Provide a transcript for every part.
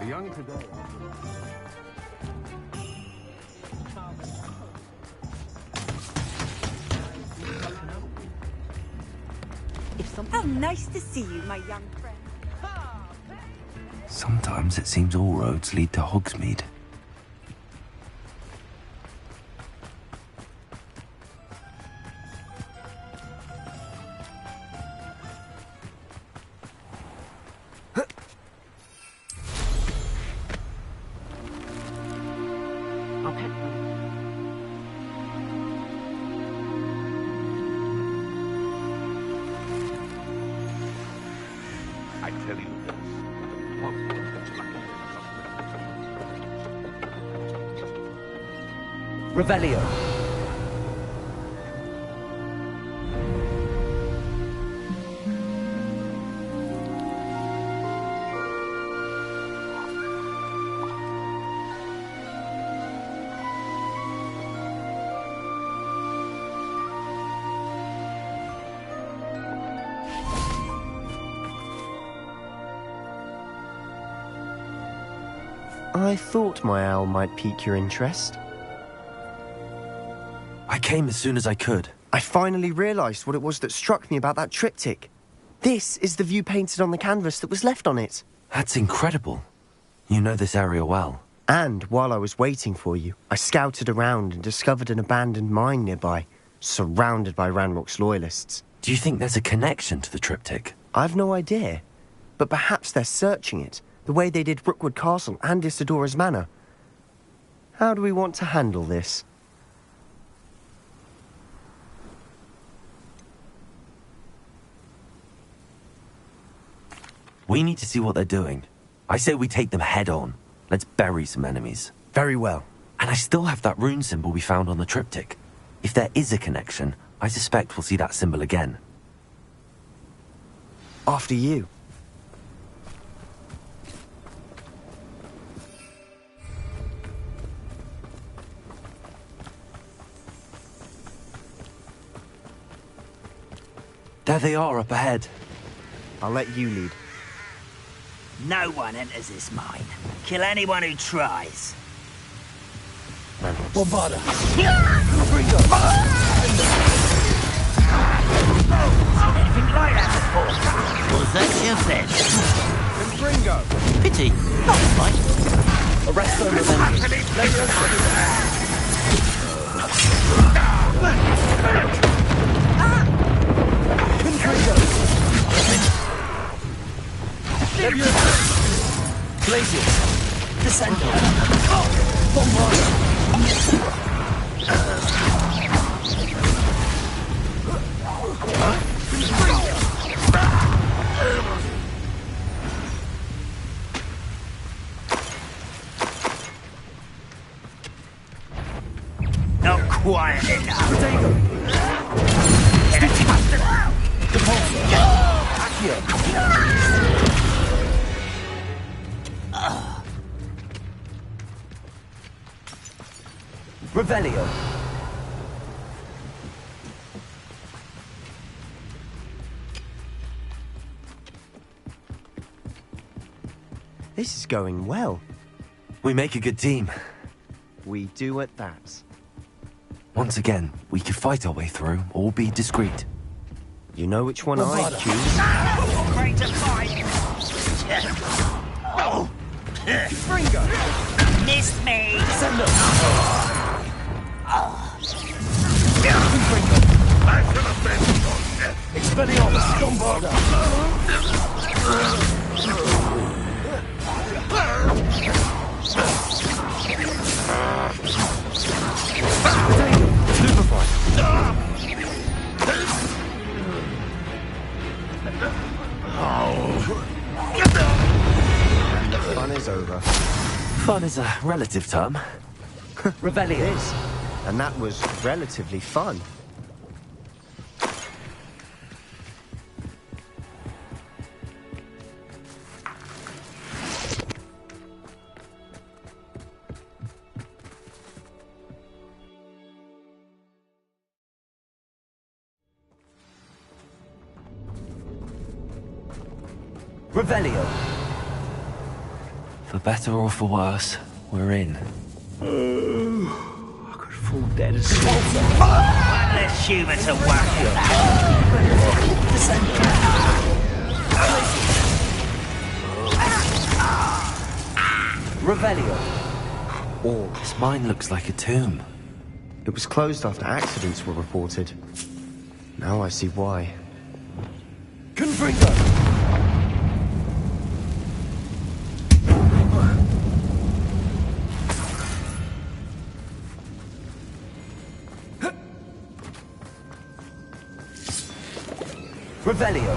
young today. How nice to see you, my young friend. Sometimes it seems all roads lead to Hogsmeade. I tell you this. Hogwarts is lucky. Revelio. I thought my owl might pique your interest. I came as soon as I could. I finally realised what it was that struck me about that triptych. This is the view painted on the canvas that was left on it. That's incredible. You know this area well. And while I was waiting for you, I scouted around and discovered an abandoned mine nearby, surrounded by Ranrock's loyalists. Do you think there's a connection to the triptych? I've no idea, but perhaps they're searching it, the way they did Rookwood Castle and Isidora's Manor. How do we want to handle this? We need to see what they're doing. I say we take them head on. Let's bury some enemies. Very well. And I still have that rune symbol we found on the triptych. If there is a connection, I suspect we'll see that symbol again. After you. There they are up ahead. I'll let you lead. No one enters this mine. Kill anyone who tries. Bombarda. Anything like that before? Was that your bed? Ringo! Pity. Not right. Arrest them and then lay your Glaciers. Descend. Bombarda. Not quiet enough. Protego. Depulsor. Accio. Revelio. This is going well. We make a good team. We do at that. Once again, we could fight our way through or be discreet. You know which one I choose. Great to fight. Oh. Ringo. Missed me. Send them. Expelliarmus. Bombarda. Stupefy. And the fun is over. Fun is a relative term. Revelio. It is. And that was relatively fun. Revelio. For better or for worse, we're in. I could fall dead asleep. One less human to worry about. Revelio. Or This mine looks like a tomb. it was closed after accidents were reported. Now I see why. Confringo. Revelio.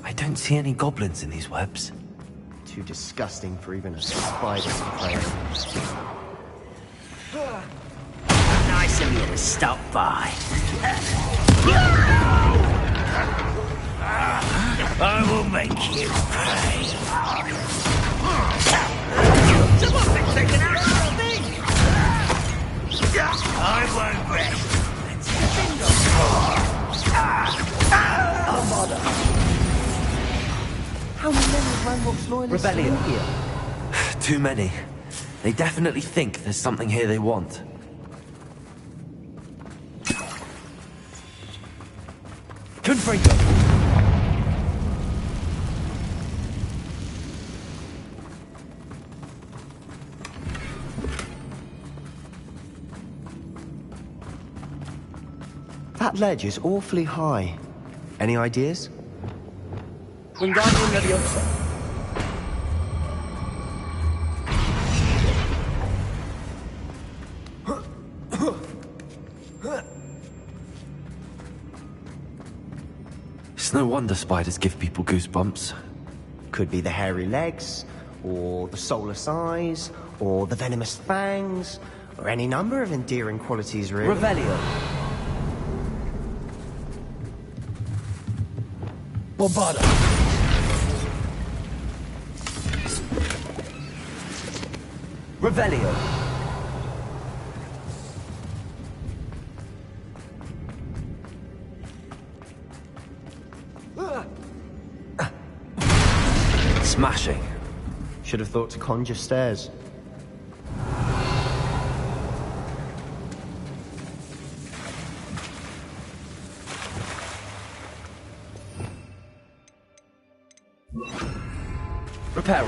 I don't see any goblins in these webs. Too disgusting for even a spider to play. Nice of you to stop by. I will make you pay. Someone's been taken out of the thing! I won't rest. How many Ranrock's loyalists are Rebellion. in here? Too many. They definitely think there's something here they want. Confringo. That ledge is awfully high. Any ideas? Wingardium Leviosa. It's no wonder spiders give people goosebumps. Could be the hairy legs, or the soulless eyes, or the venomous fangs, or any number of endearing qualities, really. Revelio. Bombarda. Revelio. Smashing. Should have thought to conjure stairs. Reparo.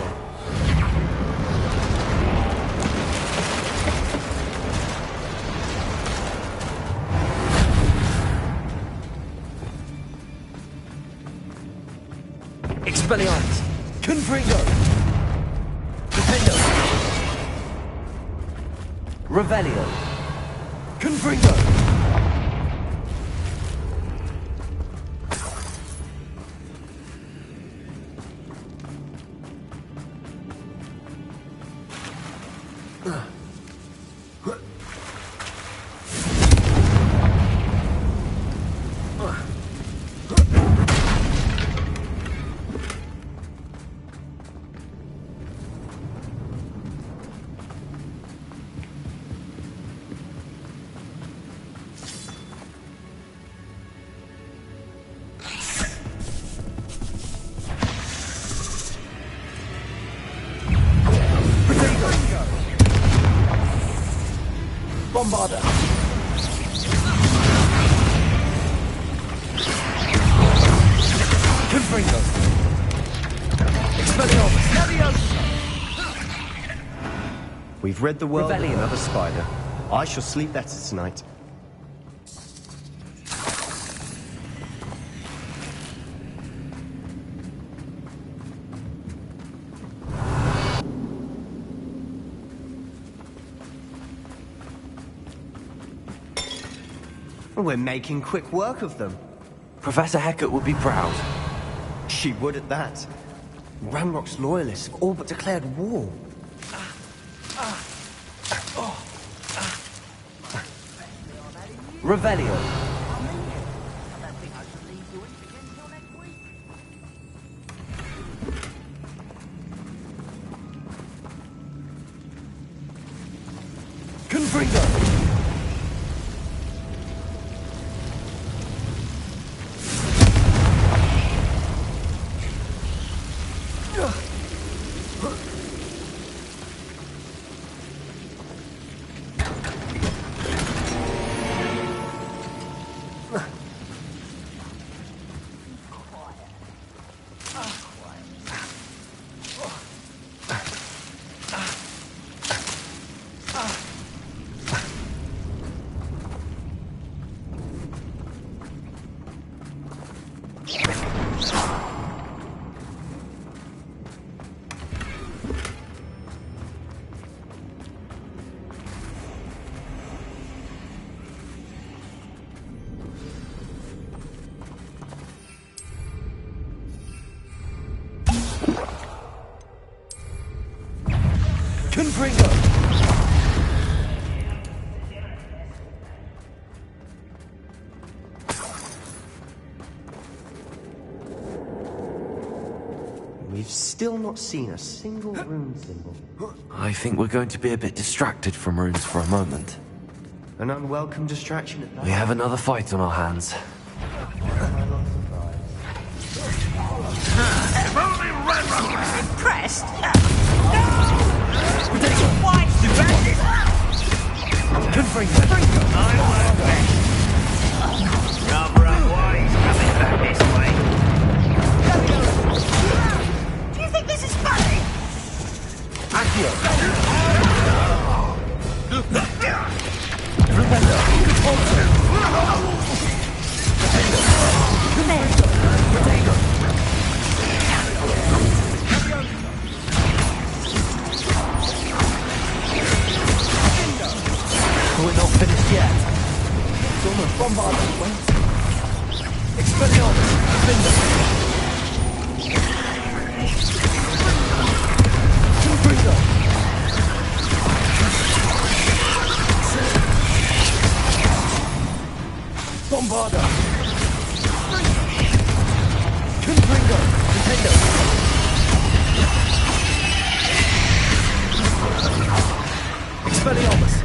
Expelliarmus. Confringo. Defendo. Revelio. Confringo. Bombarda. Confringo. Expelliarmus. Leviosa. We've rid the world of Revelio. another spider. I shall sleep better tonight. We're making quick work of them. Professor Hecat would be proud. She would at that. Ranrock's loyalists have all but declared war. Revelio. Confringo. Confringo! We've still not seen a single rune symbol. I think we're going to be a bit distracted from runes for a moment. An unwelcome distraction at that. We have another fight on our hands. If only Renrock was impressed. No! Why is the bandit? Confringo! I work best. Rather unwise coming back this way. Do you think this is funny? Accio! We're not finished yet. Bombardment, wait. Expelliarmus, Defender. Confringo. Bombarda. Confringo. Defender. Expelliarmus.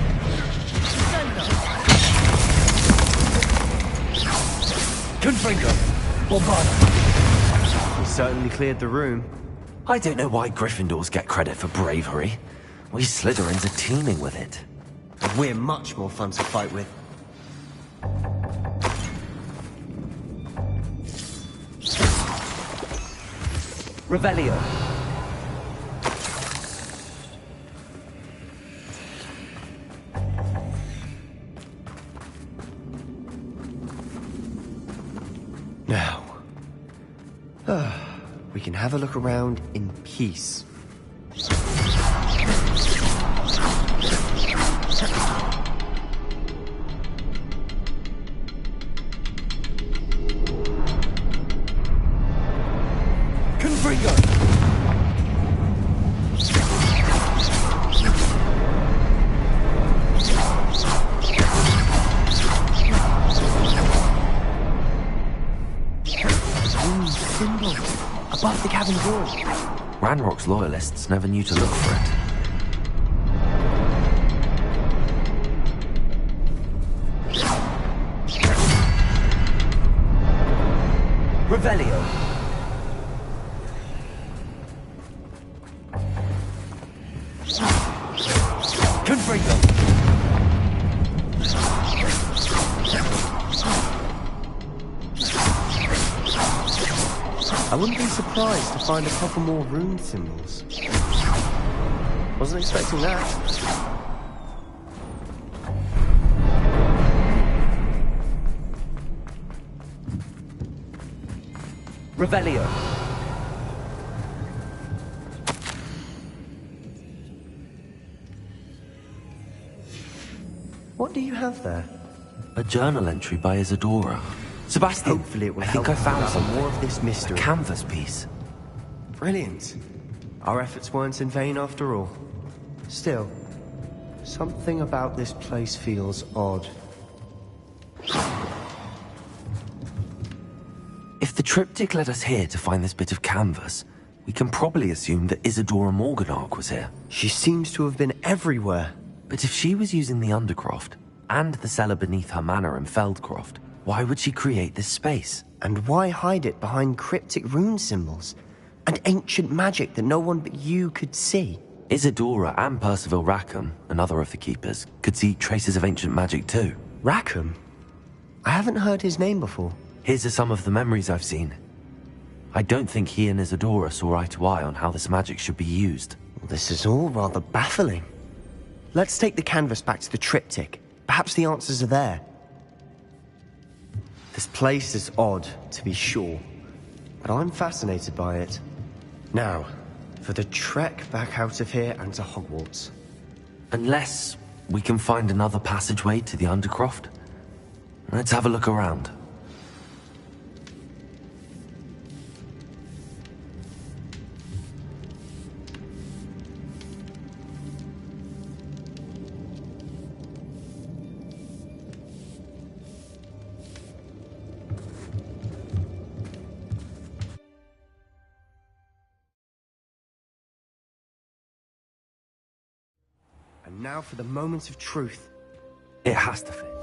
Confringo. Bombarda. We certainly cleared the room. I don't know why Gryffindors get credit for bravery. We Slytherins are teeming with it. But we're much more fun to fight with. Revelio. Now, we can have a look around in peace. Confringo. Symbol above the cabin door. Ranrock's loyalists never knew to look for it. Revelio. Confringo. I wouldn't be surprised to find a couple more rune symbols. Wasn't expecting that. Revelio. What do you have there? A journal entry by Isadora. Sebastian, Hopefully it will I think help I found unravel something. more of this A mystery. canvas piece. Brilliant. Our efforts weren't in vain after all. Still, something about this place feels odd. If the triptych led us here to find this bit of canvas, we can probably assume that Isadora Morganach was here. She seems to have been everywhere. But if she was using the Undercroft, and the cellar beneath her manor in Feldcroft, why would she create this space? And why hide it behind cryptic rune symbols? And ancient magic that no one but you could see? Isadora and Percival Rackham, another of the Keepers, could see traces of ancient magic too. Rackham? I haven't heard his name before. Here are some of the memories I've seen. I don't think he and Isadora saw eye to eye on how this magic should be used. Well, this is all rather baffling. Let's take the canvas back to the triptych. Perhaps the answers are there. This place is odd, to be sure, but I'm fascinated by it. Now, for the trek back out of here and to Hogwarts. Unless we can find another passageway to the Undercroft. Let's have a look around. And now for the moment of truth. It has to fit.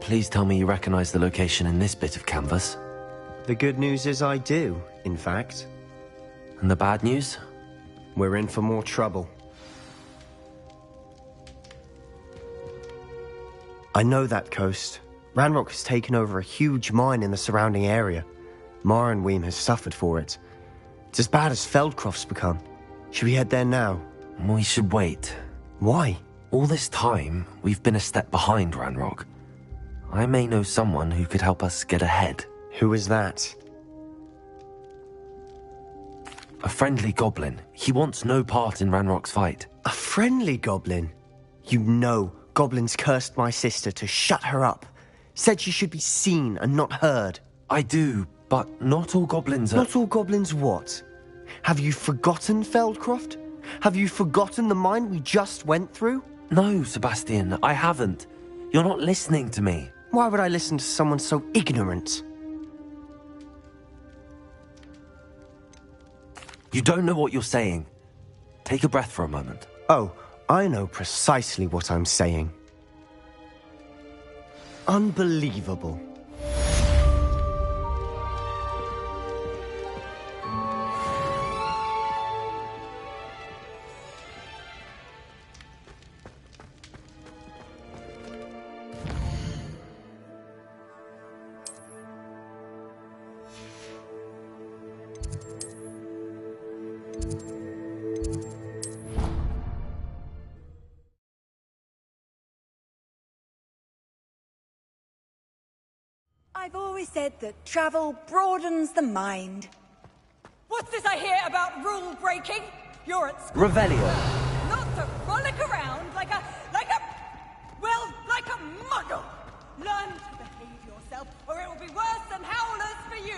Please tell me you recognize the location in this bit of canvas. The good news is I do, in fact. And the bad news? We're in for more trouble. I know that coast. Ranrock has taken over a huge mine in the surrounding area. Marenweem has suffered for it. It's as bad as Feldcroft's become. Should we head there now? We should wait. Why? All this time, we've been a step behind Ranrock. I may know someone who could help us get ahead. Who is that? A friendly goblin. He wants no part in Ranrock's fight. A friendly goblin? You know, goblins cursed my sister to shut her up. Said she should be seen and not heard. I do, but not all goblins are... Not all goblins what? Have you forgotten Feldcroft? Have you forgotten the mine we just went through? No, Sebastian, I haven't. You're not listening to me. Why would I listen to someone so ignorant? You don't know what you're saying. Take a breath for a moment. Oh, I know precisely what I'm saying. Unbelievable. I've always said that travel broadens the mind. What's this I hear about rule breaking? You're at school. Revelio. Not to frolic around like a muggle. Learn to behave yourself, or it will be worse than howlers for you.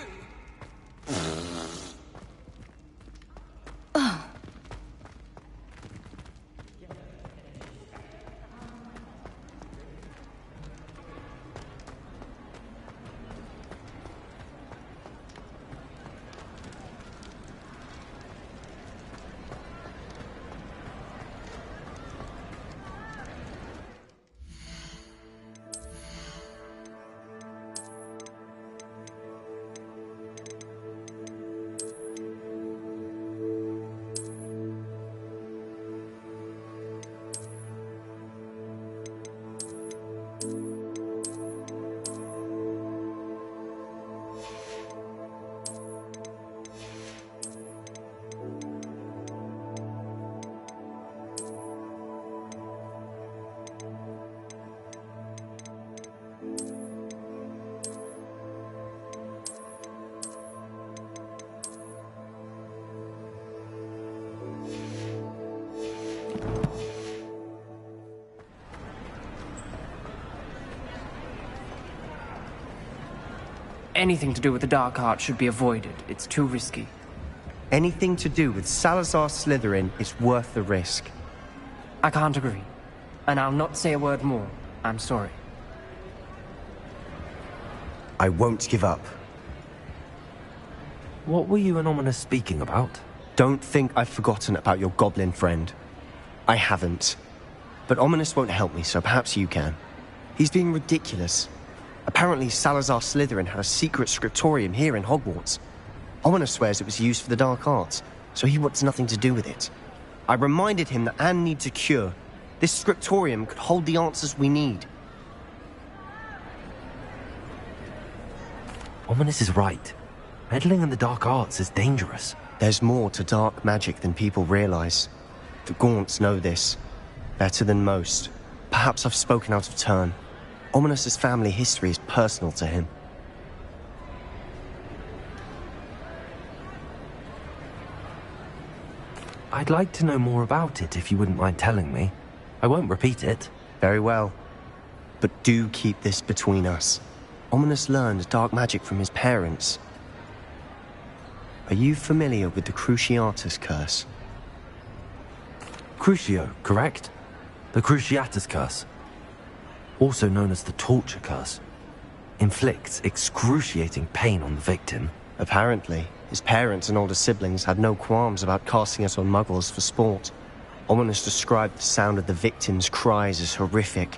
Anything to do with the dark art should be avoided. It's too risky. Anything to do with Salazar Slytherin is worth the risk. I can't agree. And I'll not say a word more. I'm sorry. I won't give up. What were you and Ominous speaking about? Don't think I've forgotten about your goblin friend. I haven't. But Ominous won't help me, so perhaps you can. He's being ridiculous. Apparently Salazar Slytherin had a secret scriptorium here in Hogwarts. Ominous swears it was used for the dark arts, so he wants nothing to do with it. I reminded him that Anne needs a cure. This scriptorium could hold the answers we need. Ominous is right. Meddling in the dark arts is dangerous. There's more to dark magic than people realize. The Gaunts know this. Better than most. Perhaps I've spoken out of turn. Ominous's family history is personal to him. I'd like to know more about it if you wouldn't mind telling me. I won't repeat it. Very well. But do keep this between us. Ominous learned dark magic from his parents. Are you familiar with the Cruciatus Curse? Crucio, correct? The Cruciatus Curse. Also known as the Torture Curse. Inflicts excruciating pain on the victim. Apparently, his parents and older siblings had no qualms about casting it on muggles for sport. Ominous described the sound of the victim's cries as horrific,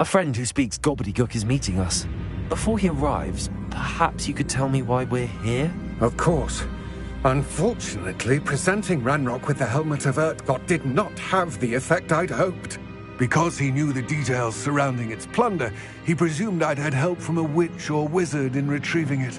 A friend who speaks gobbledygook is meeting us. Before he arrives, perhaps you could tell me why we're here? Of course. Unfortunately, presenting Ranrock with the Helmet of Urtkot did not have the effect I'd hoped. Because he knew the details surrounding its plunder, he presumed I'd had help from a witch or wizard in retrieving it.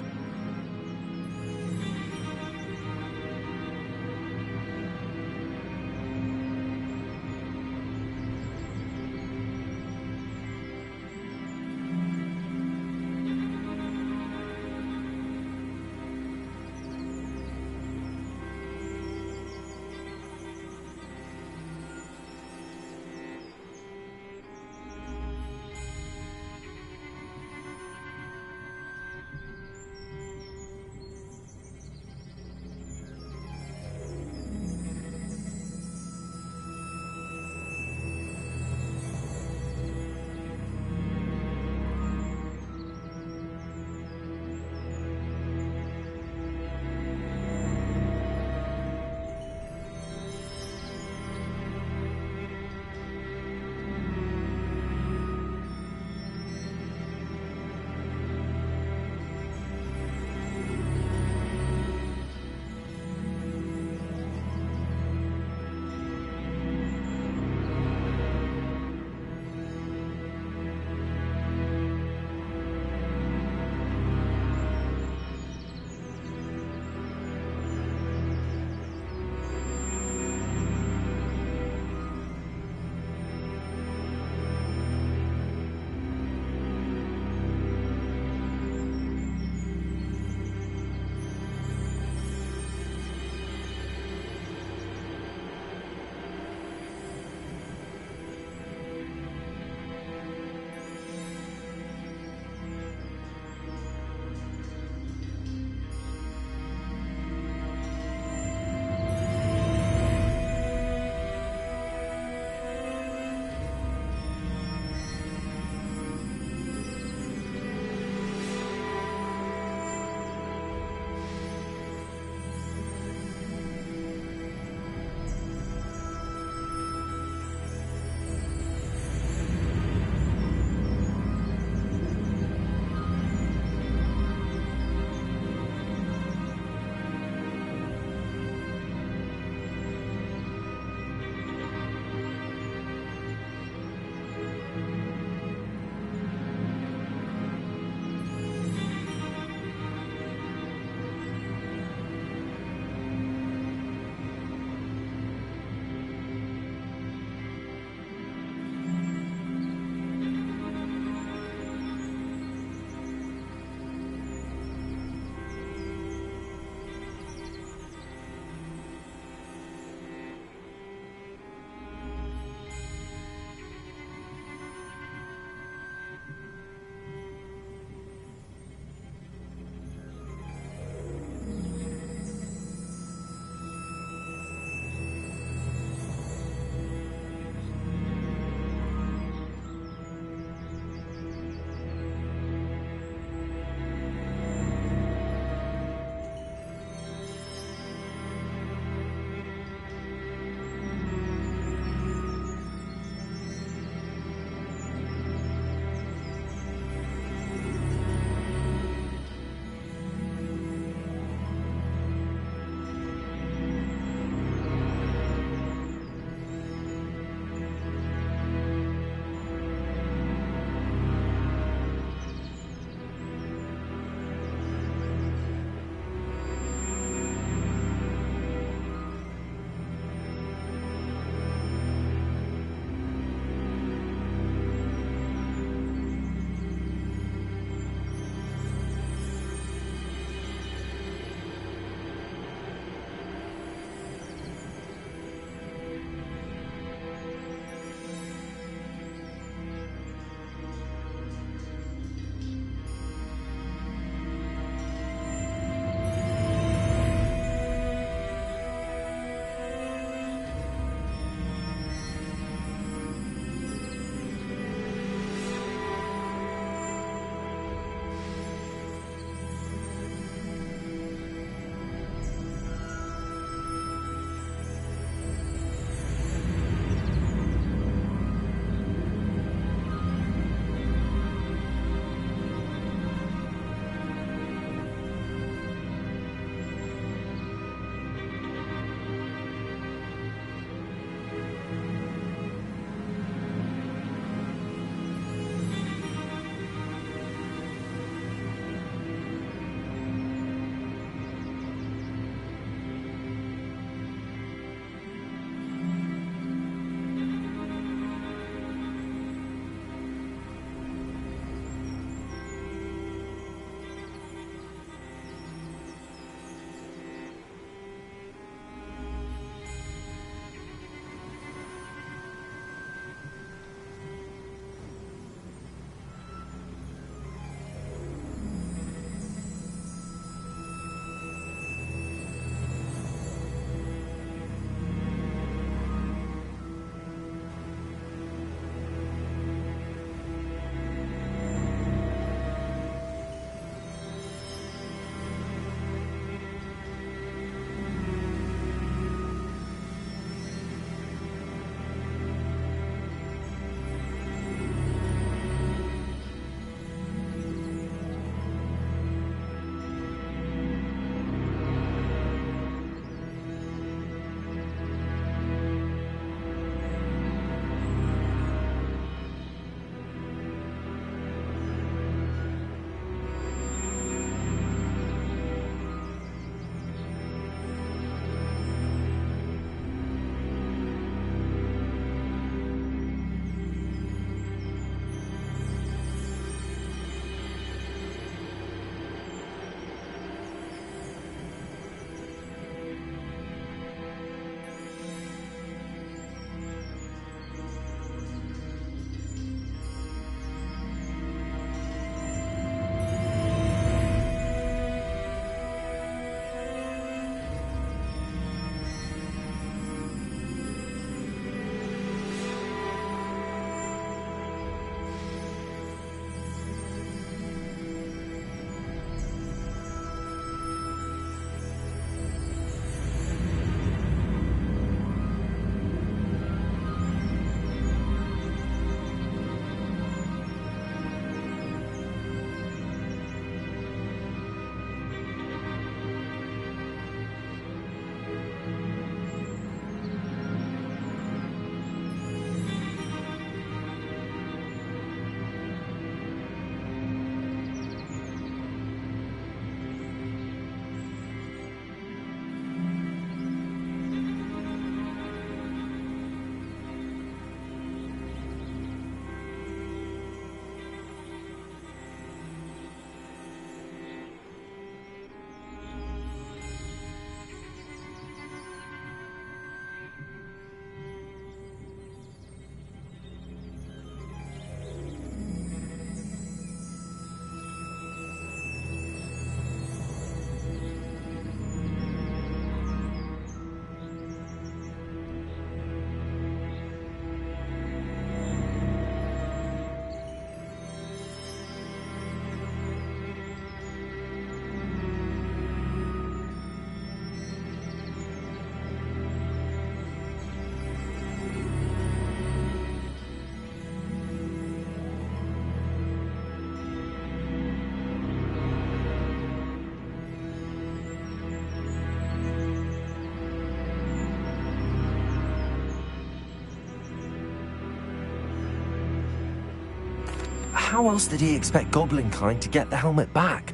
how else did he expect Goblinkind to get the helmet back?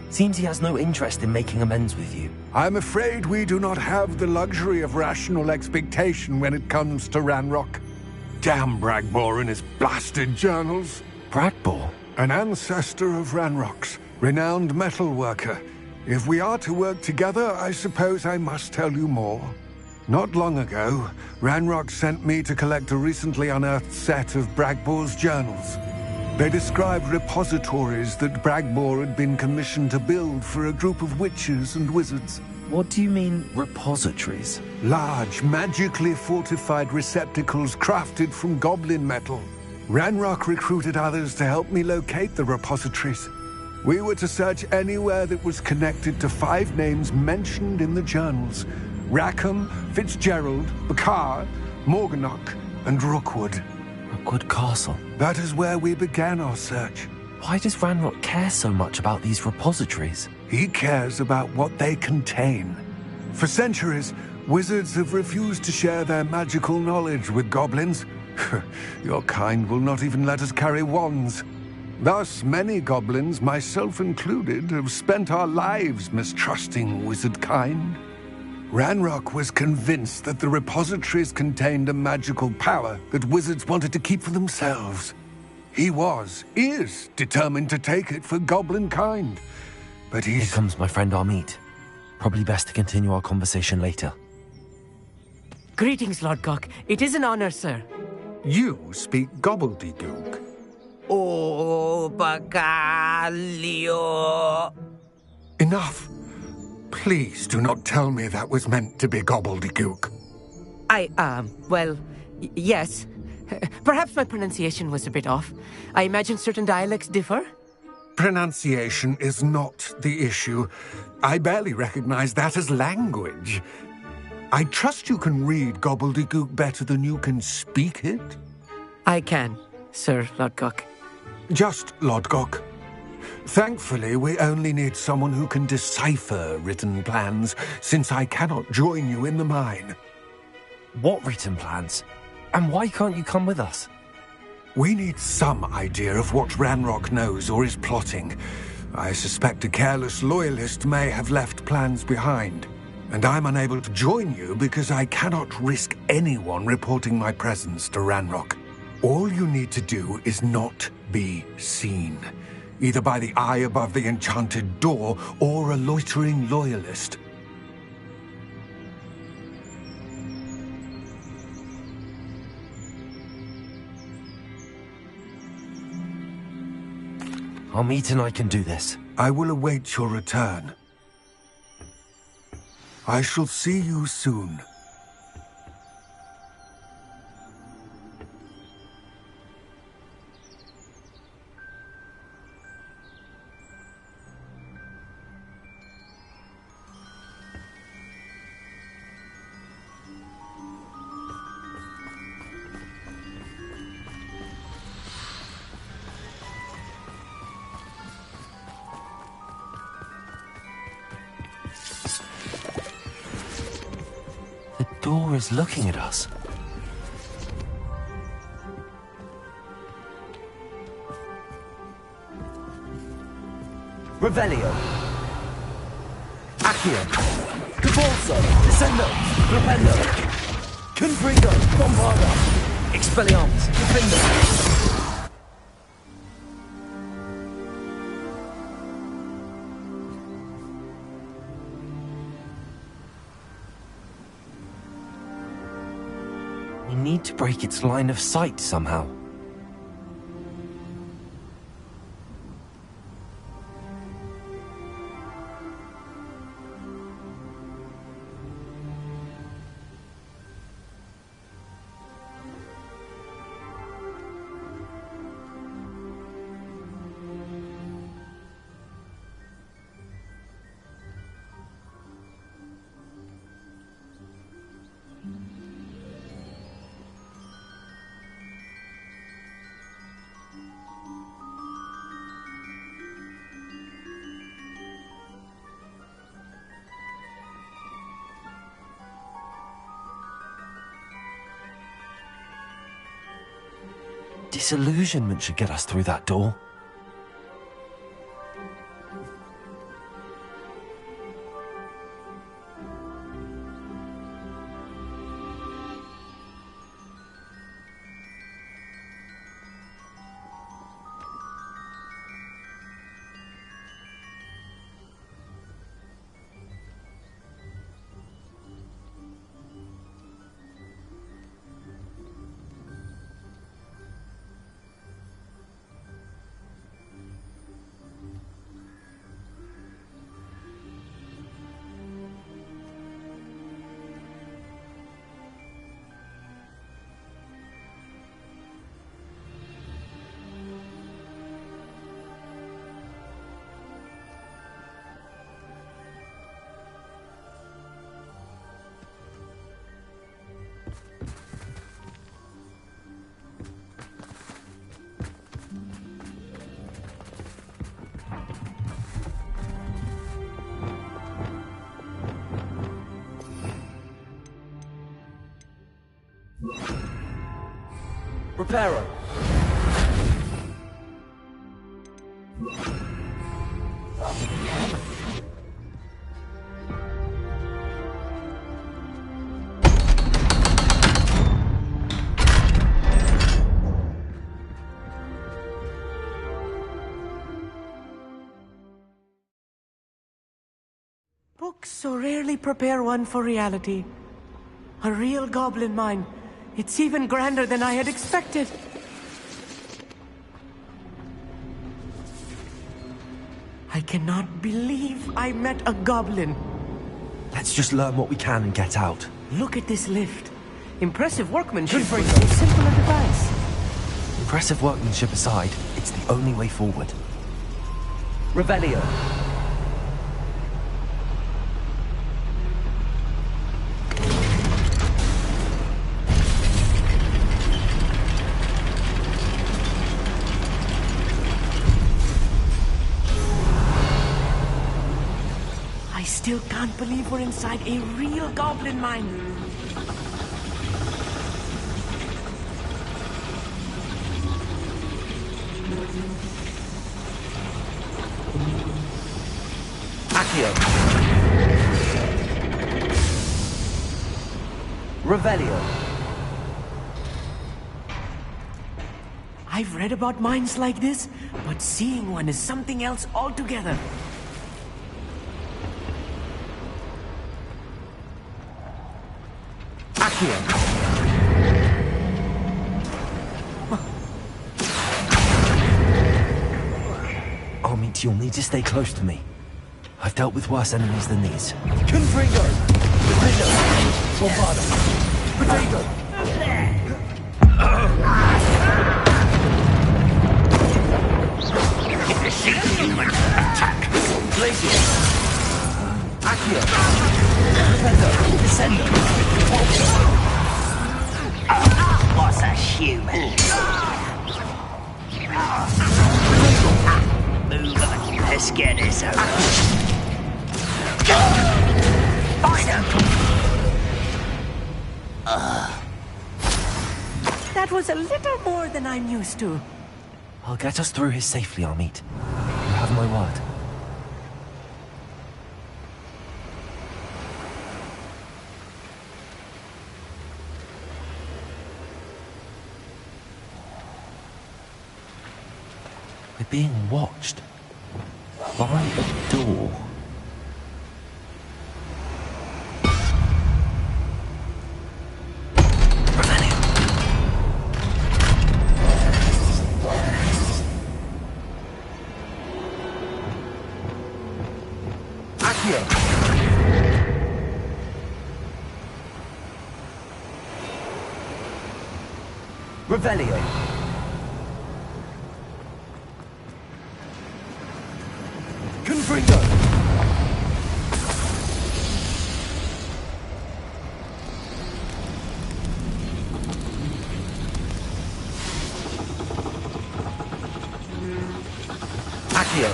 Seems he has no interest in making amends with you. I'm afraid we do not have the luxury of rational expectation when it comes to Ranrock. Damn Bragbor and his blasted journals. Bragbor? An ancestor of Ranrock's, renowned metal worker. If we are to work together, I suppose I must tell you more. Not long ago, Ranrock sent me to collect a recently unearthed set of Bragbor's journals. They described repositories that Bragbor had been commissioned to build for a group of witches and wizards. What do you mean, repositories? Large, magically fortified receptacles crafted from goblin metal. Ranrock recruited others to help me locate the repositories. We were to search anywhere that was connected to 5 names mentioned in the journals: Rackham, Fitzgerald, Bakar, Morganach, and Rookwood. Rookwood Castle? That is where we began our search. Why does Ranrock care so much about these repositories? He cares about what they contain. For centuries, wizards have refused to share their magical knowledge with goblins. Your kind will not even let us carry wands. Thus, many goblins, myself included, have spent our lives mistrusting wizard kind. Ranrock was convinced that the repositories contained a magical power that wizards wanted to keep for themselves. He is determined to take it for goblin kind. But Here comes my friend Amit. Probably best to continue our conversation later. Greetings, Lord Cock. It is an honor, sir. You speak gobbledygook. Oh, Bacalio. Enough. Please do not tell me that was meant to be gobbledygook. Well, yes. Perhaps my pronunciation was a bit off. I imagine certain dialects differ? Pronunciation is not the issue. I barely recognize that as language. I trust you can read gobbledygook better than you can speak it? I can, Sir Lodgok. Just Lodgok. Thankfully, we only need someone who can decipher written plans, since I cannot join you in the mine. What written plans? And why can't you come with us? We need some idea of what Ranrock knows or is plotting. I suspect a careless loyalist may have left plans behind. And I'm unable to join you because I cannot risk anyone reporting my presence to Ranrock. All you need to do is not be seen, either by the eye above the enchanted door or a loitering loyalist. Amit and I can do this. I will await your return. I shall see you soon. The door is looking at us. Revelio. Accio. Cabalso. Descendo. Flipendo. Confringo. Bombarda. Expelliarmus. Defendo. We need to break its line of sight somehow. Disillusionment should get us through that door. Reparo. Books so rarely prepare one for reality. A real goblin mine. It's even grander than I had expected. I cannot believe I met a goblin. Let's just learn what we can and get out. Look at this lift. Impressive workmanship for so simple a device. Impressive workmanship aside, it's the only way forward. Revelio. I still can't believe we're inside a real goblin mine. Accio. Revelio. I've read about mines like this, but seeing one is something else altogether. Armit, you'll need to stay close to me. I've dealt with worse enemies than these. Confringo. Defender. Bombada. Potato. Attack! Glacier. Accio. Defender. Descender. What's a human? Move on, let's get this over. Find him! That was a little more than I'm used to. I'll get us through here safely, Armit. You have my word. We're being watched. By the door. Revelio. Confringo. Accio.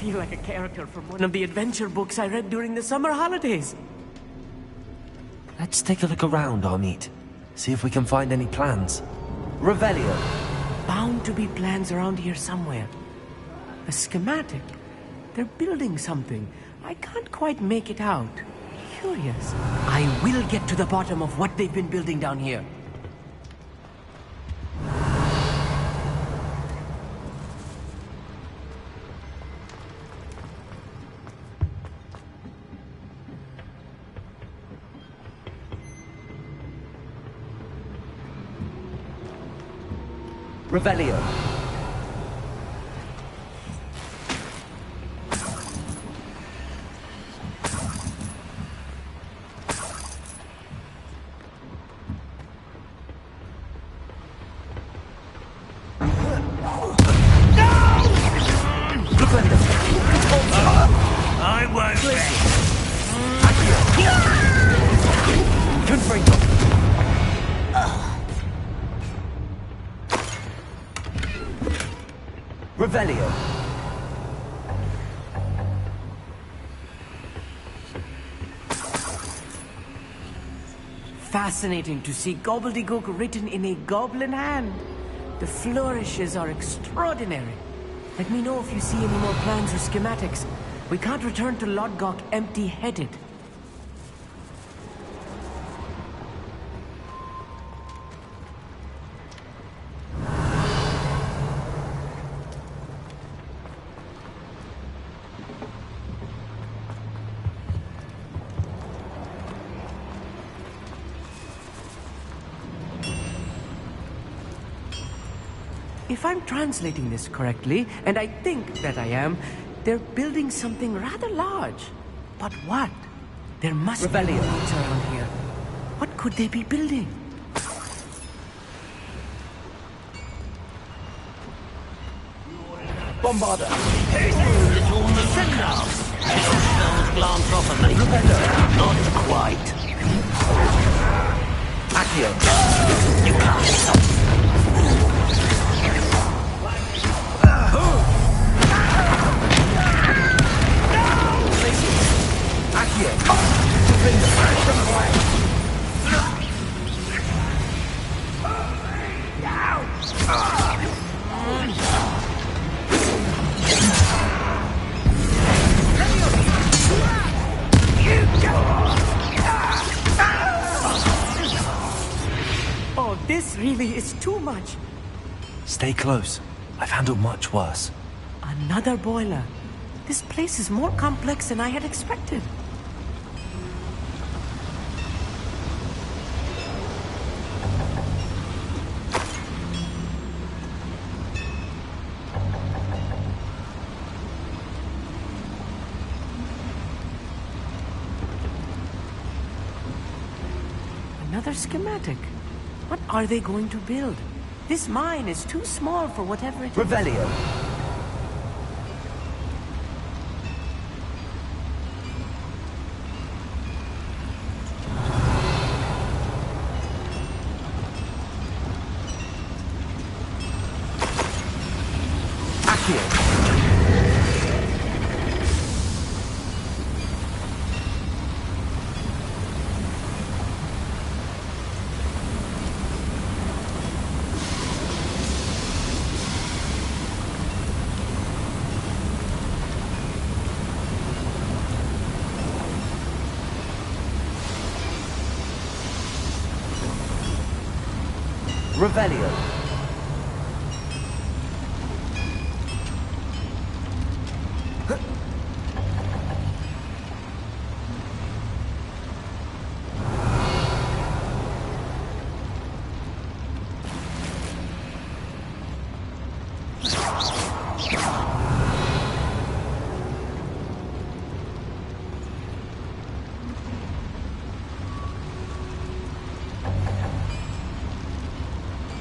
feel like a character from one of the adventure books I read during the summer holidays. Let's take a look around, Amit. See if we can find any plans. Revelio. Bound to be plans around here somewhere. A schematic. They're building something. I can't quite make it out. Curious. I will get to the bottom of what they've been building down here. Revelio. I won't be. Confringo. Revelio. Fascinating to see gobbledygook written in a goblin hand. The flourishes are extraordinary. Let me know if you see any more plans or schematics. We can't return to Lodgok empty-headed. If I'm translating this correctly, and I think that I am, they're building something rather large. But what? There must be roads around here. What could they be building? Bombarda. It's all the second. Those glance off at me. Not quite. Accio. You can't stop. Accio. Confringo. Oh, this really is too much. Stay close. I've handled much worse. Another boiler. This place is more complex than I had expected. Another schematic. What are they going to build? This mine is too small for whatever it is. Revelio. Revelio.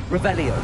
Revelio.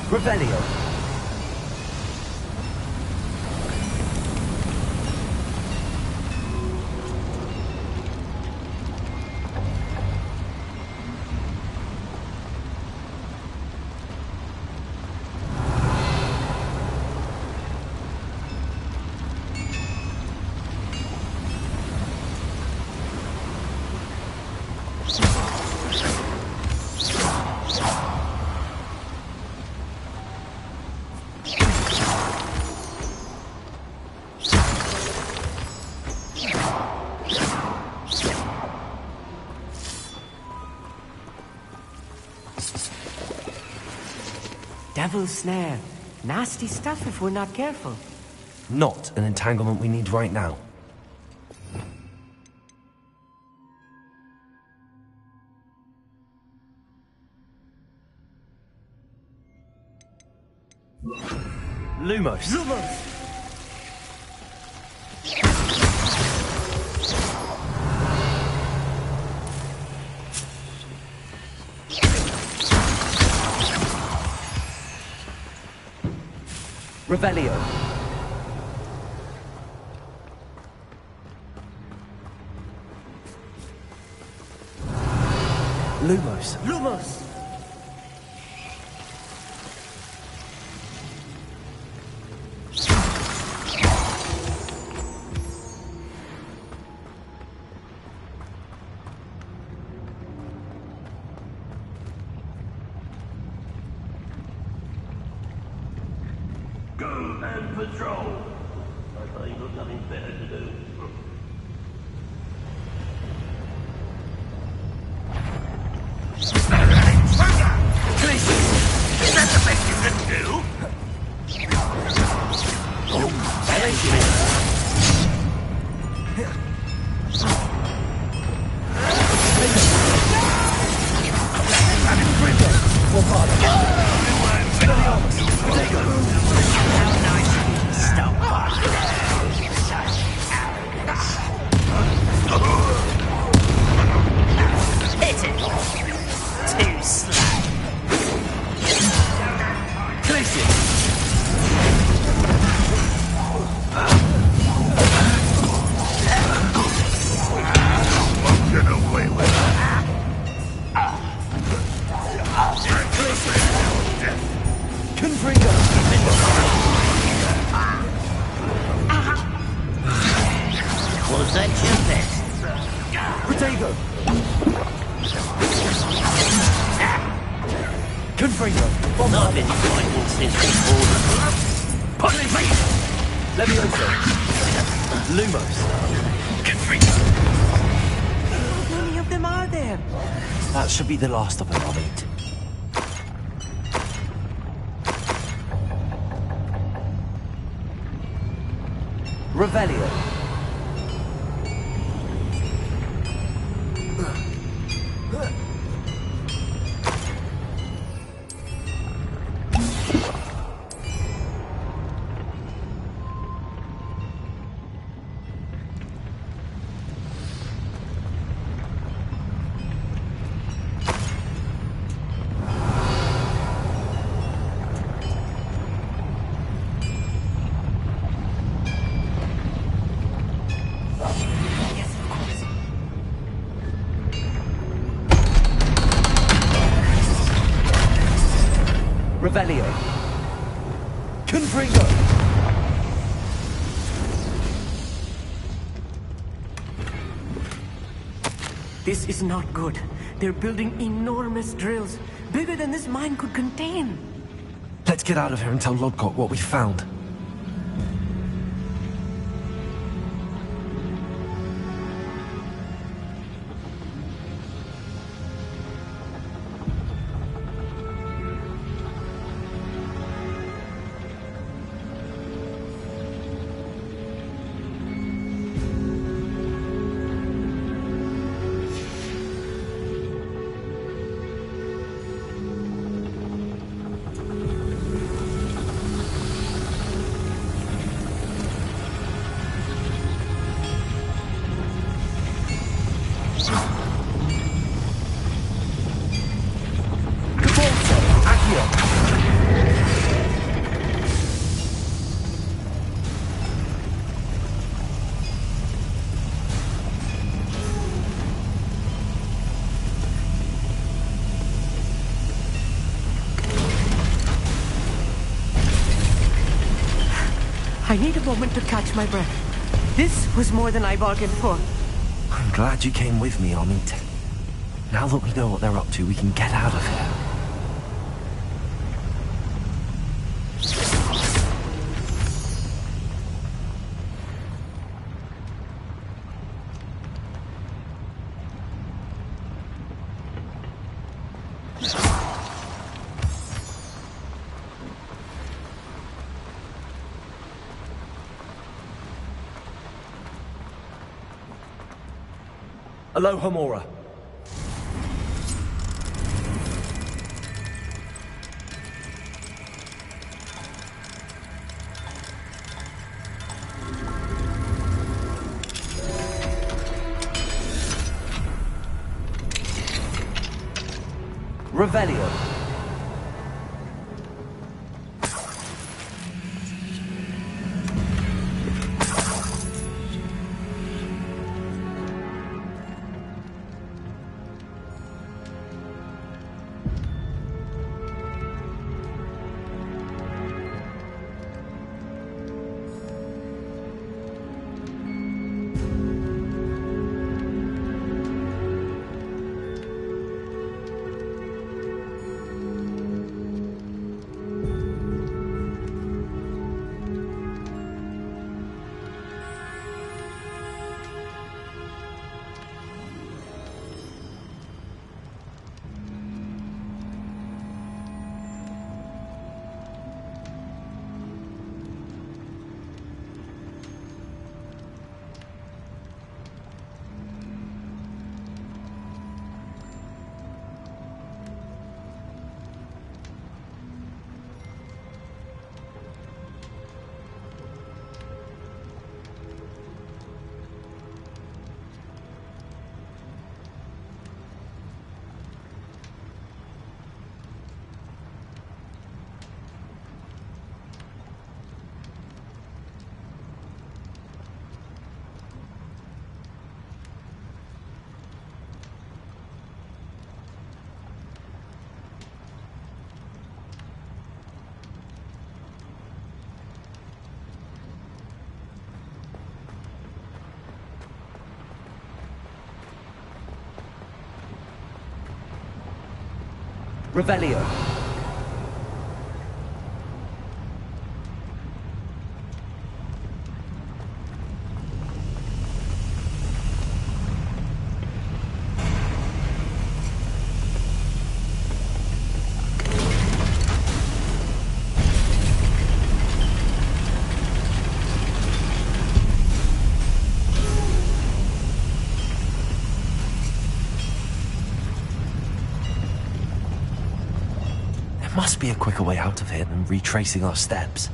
Revelio. Devil's snare. Nasty stuff if we're not careful. Not an entanglement we need right now. Lumos! Lumos! Revelio. Lumos! Lumos! Go and patrol. I think you've got nothing better to do. Is that the best you can do? Was that your best? Protego! Confringo! Not any fighting since before. Policy! Levioso! Lumos! How many of them are there? That should be the last of them, I think. Revelio. Revelio. Confringo! This is not good. They're building enormous drills, bigger than this mine could contain. Let's get out of here and tell Lodgok what we found. I need a moment to catch my breath. This was more than I bargained for. I'm glad you came with me, Amit. Now that we know what they're up to, we can get out of here. Aloha, Mora. Revelio. Revelio. There must be a quicker way out of here than retracing our steps.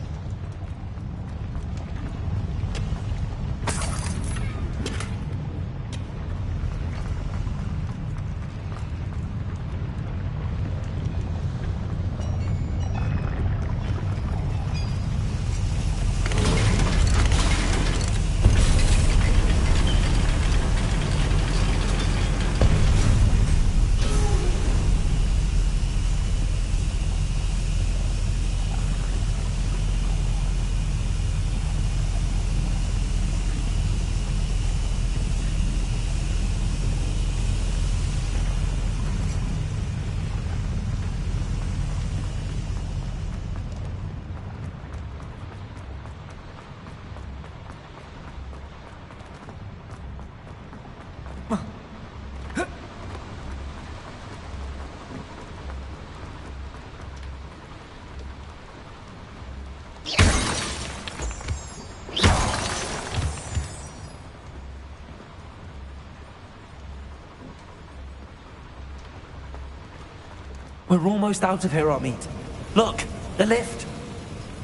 We're almost out of here, Amit. Look, the lift.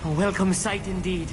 A welcome sight indeed.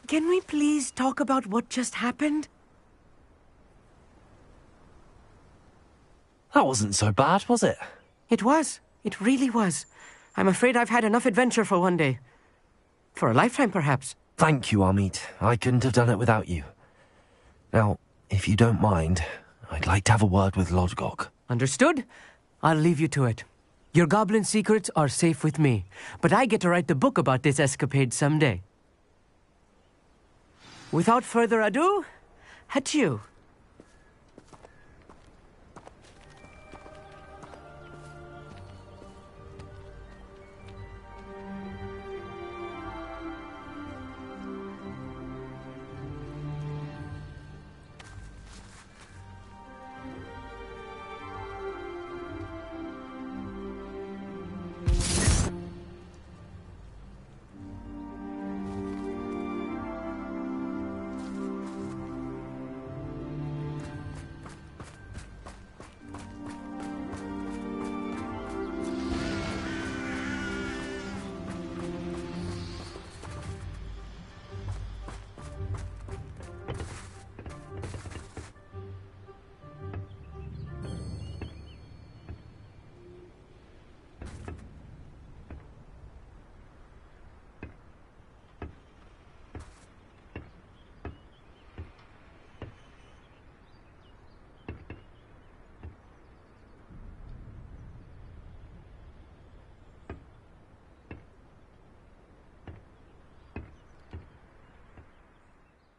Can we please talk about what just happened? That wasn't so bad, was it? It was. It really was. I'm afraid I've had enough adventure for one day. For a lifetime, perhaps. Thank you, Amit. I couldn't have done it without you. Now, if you don't mind, I'd like to have a word with Lodgok. Understood? I'll leave you to it. Your goblin secrets are safe with me, but I get to write the book about this escapade someday. Without further ado, adieu.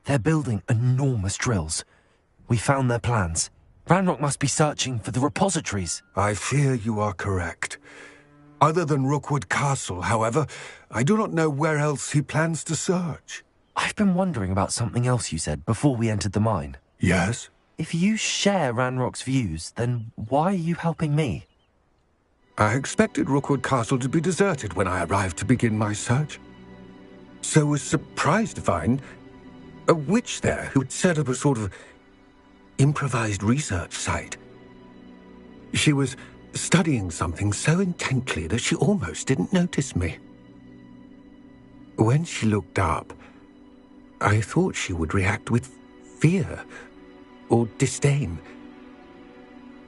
They're building enormous drills. We found their plans. Ranrock must be searching for the repositories. I fear you are correct. Other than Rookwood Castle, however, I do not know where else he plans to search. I've been wondering about something else you said before we entered the mine. Yes? If you share Ranrock's views, then why are you helping me? I expected Rookwood Castle to be deserted when I arrived to begin my search. So was surprised to find a witch there who had set up a sort of improvised research site. She was studying something so intently that she almost didn't notice me. When she looked up, I thought she would react with fear or disdain.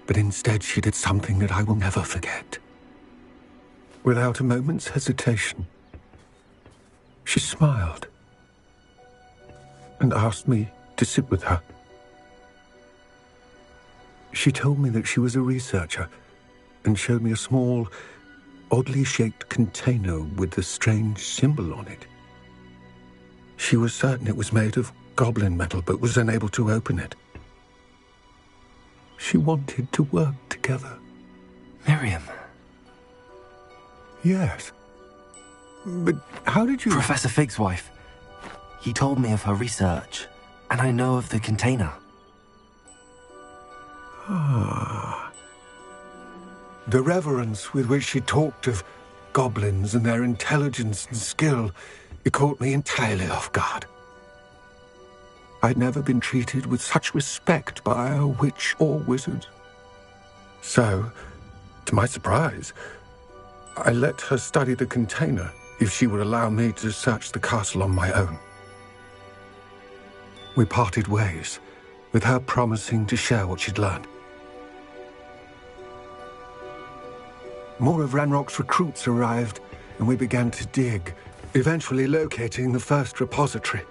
But instead she did something that I will never forget. Without a moment's hesitation, she smiled and asked me to sit with her. She told me that she was a researcher and showed me a small, oddly shaped container with a strange symbol on it. She was certain it was made of goblin metal, but was unable to open it. She wanted to work together. Miriam. Yes. But how did you... Professor Fig's wife. He told me of her research, and I know of the container. Ah. The reverence with which she talked of goblins and their intelligence and skill, it caught me entirely off guard. I'd never been treated with such respect by a witch or wizard. So, to my surprise, I let her study the container if she would allow me to search the castle on my own. We parted ways, with her promising to share what she'd learned. More of Ranrock's recruits arrived, and we began to dig, eventually locating the first repository.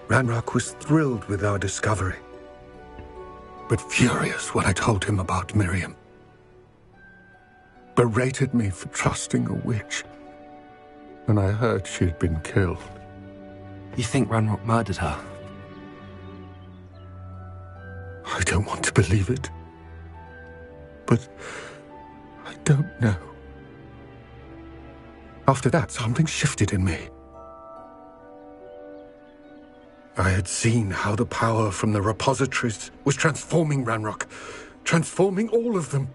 Ranrock was thrilled with our discovery, but furious when I told him about Miriam. Berated me for trusting a witch, and I heard she'd been killed. You think Ranrock murdered her? I don't want to believe it, but I don't know. After that, something shifted in me. I had seen how the power from the repositories was transforming Ranrock, transforming all of them.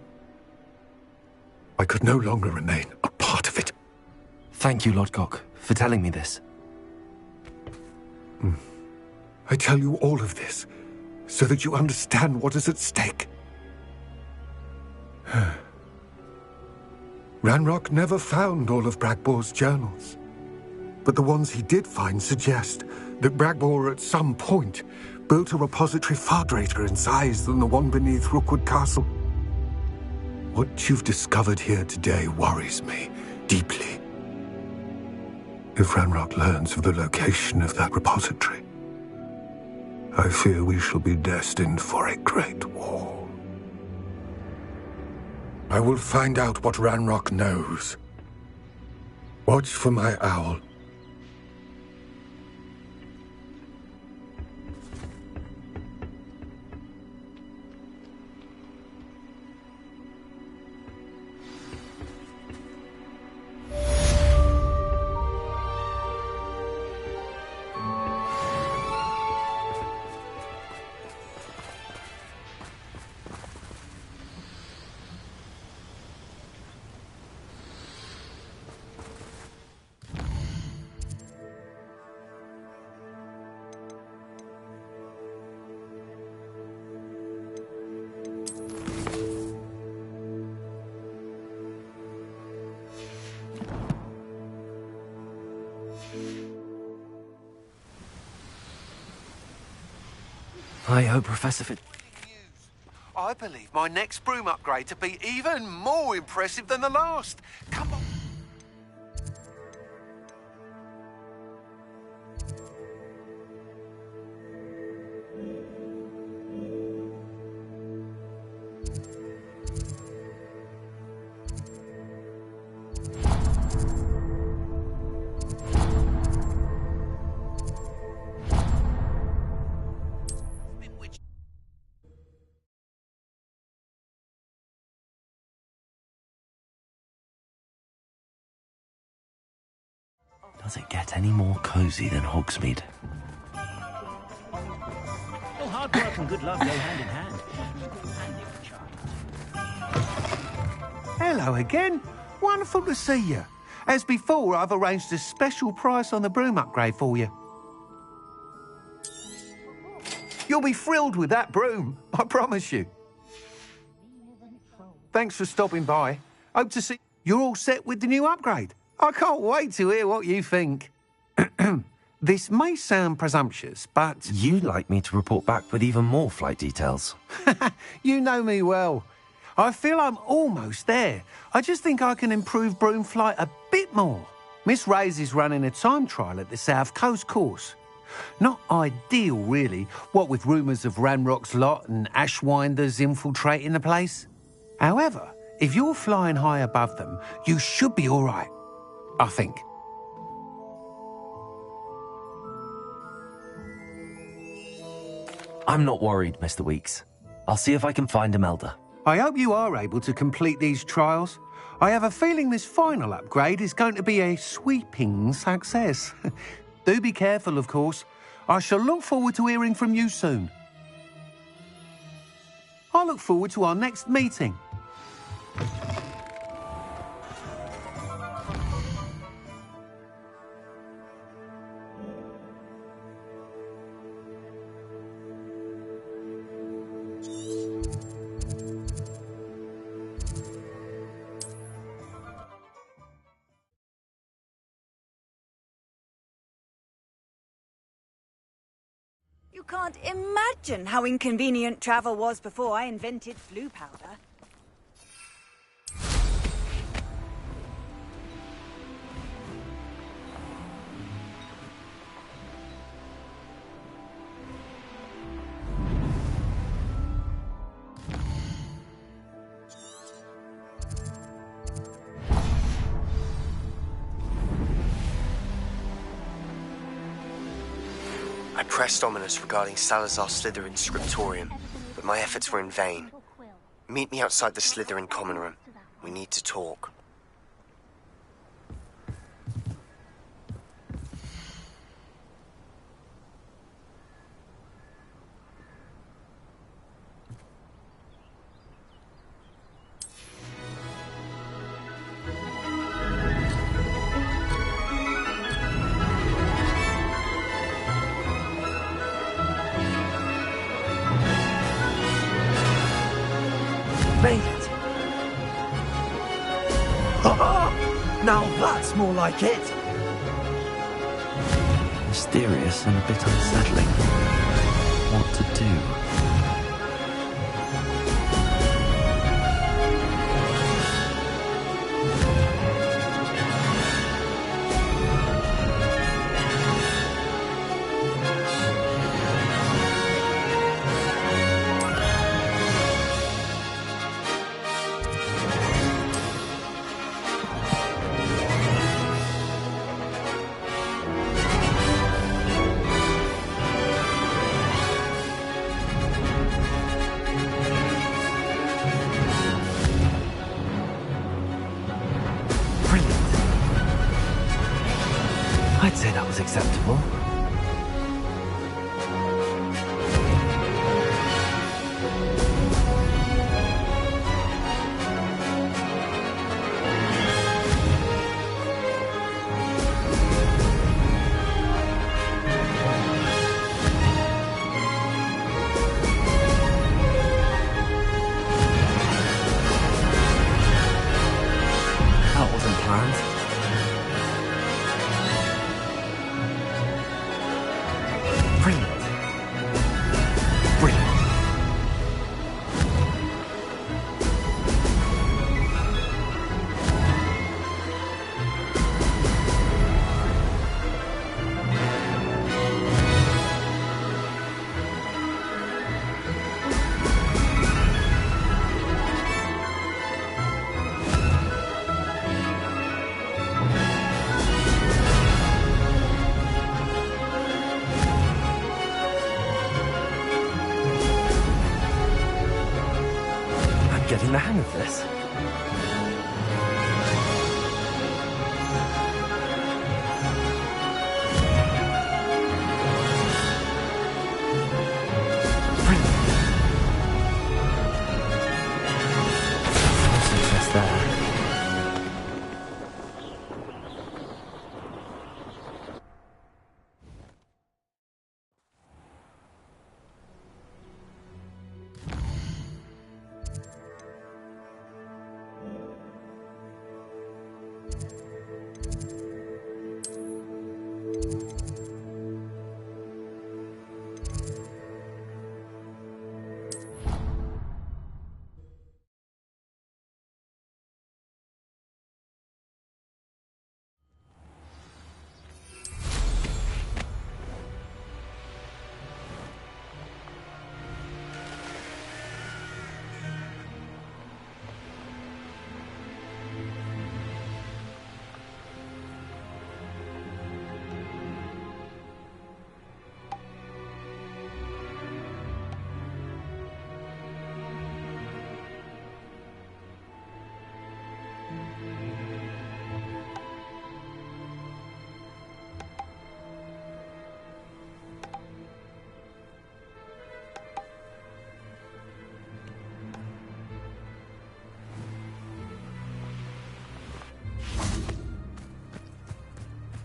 I could no longer remain a part of it. Thank you, Lodgok, for telling me this. I tell you all of this so that you understand what is at stake. Ranrock never found all of Bragbor's journals. but the ones he did find suggest that Bragbor at some point built a repository far greater in size than the one beneath Rookwood Castle. What you've discovered here today worries me deeply. If Ranrock learns of the location of that repository, I fear we shall be destined for a great war. I will find out what Ranrock knows. Watch for my owl. I hope Professor Fit... I believe my next broom upgrade to be even more impressive than the last. Come on. Does it get any more cozy than Hogsmeade? Well, hard work and good love go hand in hand. Hello again. Wonderful to see you. As before, I've arranged a special price on the broom upgrade for you. You'll be thrilled with that broom, I promise you. Thanks for stopping by. Hope to see you're all set with the new upgrade. I can't wait to hear what you think. This may sound presumptuous, but... You'd like me to report back with even more flight details. You know me well. I feel I'm almost there. I just think I can improve broom flight a bit more. Miss Ray's is running a time trial at the South Coast course. Not ideal, really, what with rumours of Ranrock's lot and Ashwinders infiltrating the place. However, if you're flying high above them, you should be all right. I think. I'm not worried, Mr. Weeks. I'll see if I can find Imelda. I hope you are able to complete these trials. I have a feeling this final upgrade is going to be a sweeping success. Do be careful, of course. I shall look forward to hearing from you soon. I look forward to our next meeting. You can't imagine how inconvenient travel was before I invented blue powder. I pressed Ominous regarding Salazar Slytherin's scriptorium, but my efforts were in vain. Meet me outside the Slytherin common room. We need to talk. Made it! Now that's more like it! Mysterious and a bit unsettling. What to do? I'd say that was acceptable. That wasn't planned. Brilliant. Brilliant. I'm getting the hang of this. Brilliant. Success there.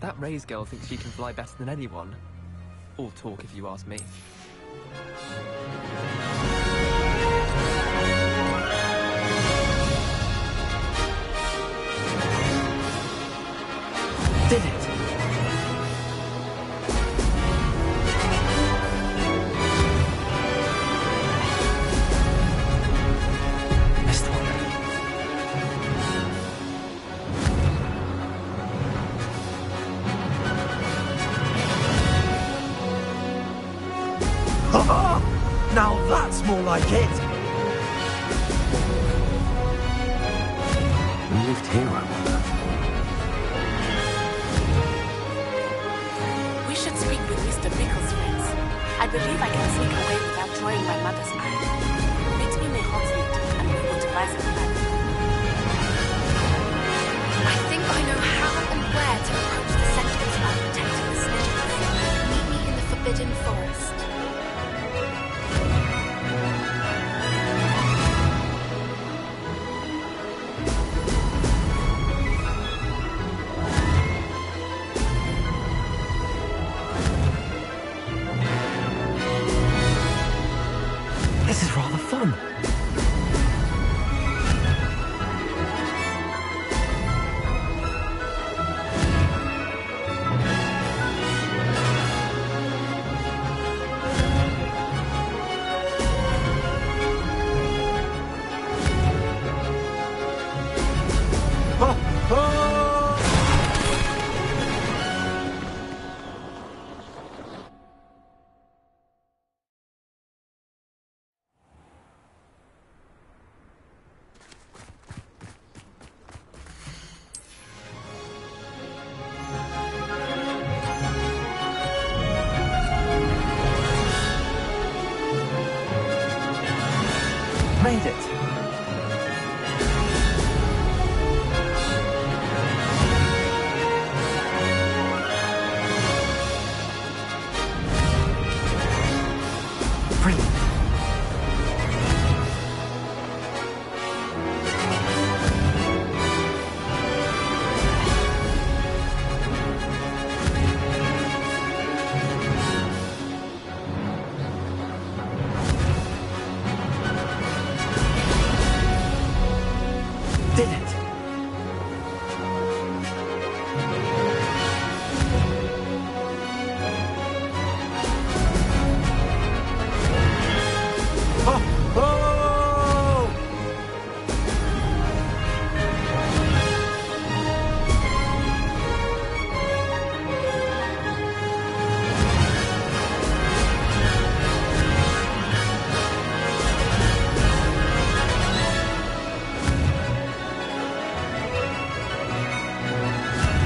That Ray's girl thinks she can fly better than anyone. All talk, if you ask me. Did it? Missed one. Now that's more like it! We moved here, I wonder. We should speak with Mr. Bickle's friends. I believe I can sneak away without drawing my mother's eye. Meet me in a hot seat, and we will devise a plan. I think I know how and where to approach the sentence about protecting the snitches. Meet me in the Forbidden Forest. This is rather fun. made it. Brilliant. Did it.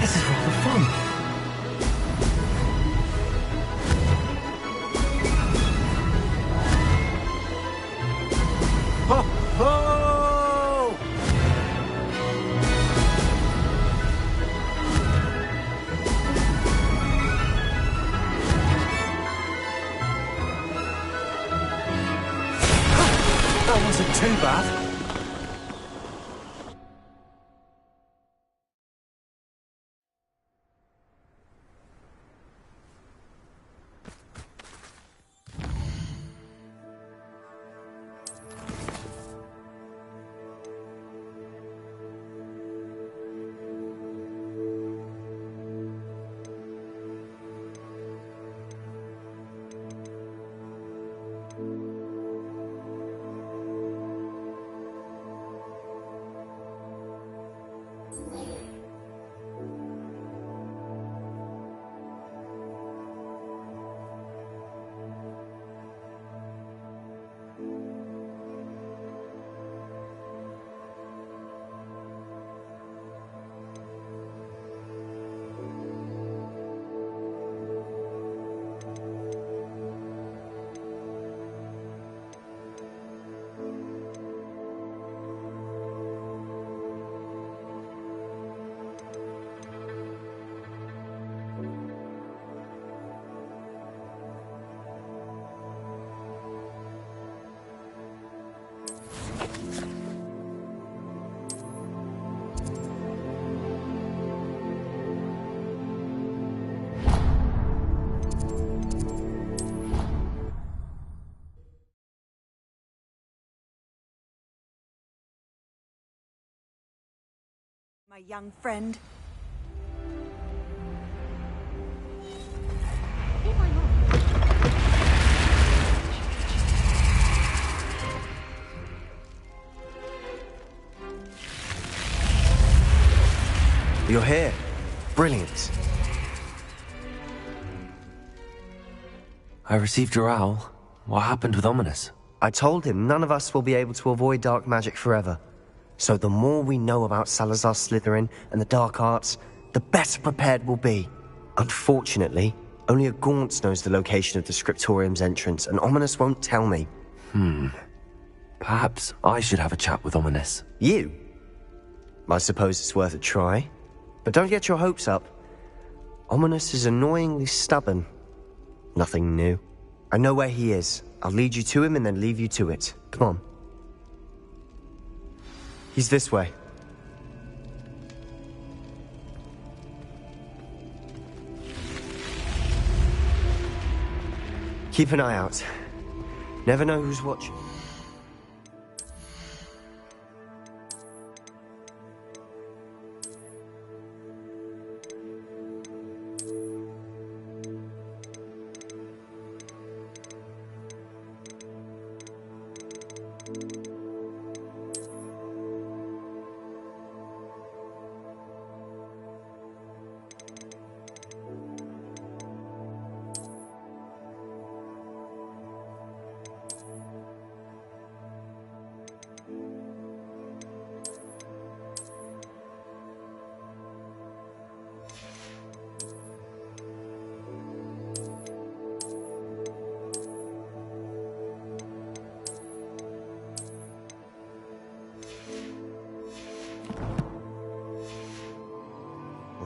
This is rather fun. Ho, ho! That wasn't too bad. My young friend. You're here. Brilliant. I received your owl. What happened with Ominous? I told him none of us will be able to avoid dark magic forever. So the more we know about Salazar Slytherin and the dark arts, the better prepared we'll be. Unfortunately, only a Gaunt knows the location of the Scriptorium's entrance, and Ominous won't tell me. Perhaps I should have a chat with Ominous. You? I suppose it's worth a try. But don't get your hopes up. Ominous is annoyingly stubborn. Nothing new. I know where he is. I'll lead you to him and then leave you to it. Come on. He's this way. Keep an eye out. Never know who's watching.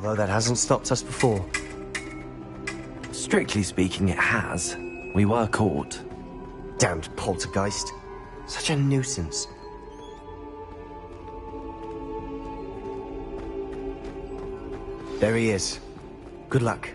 Although that hasn't stopped us before. Strictly speaking, it has. We were caught. Damned poltergeist. Such a nuisance. There he is. Good luck.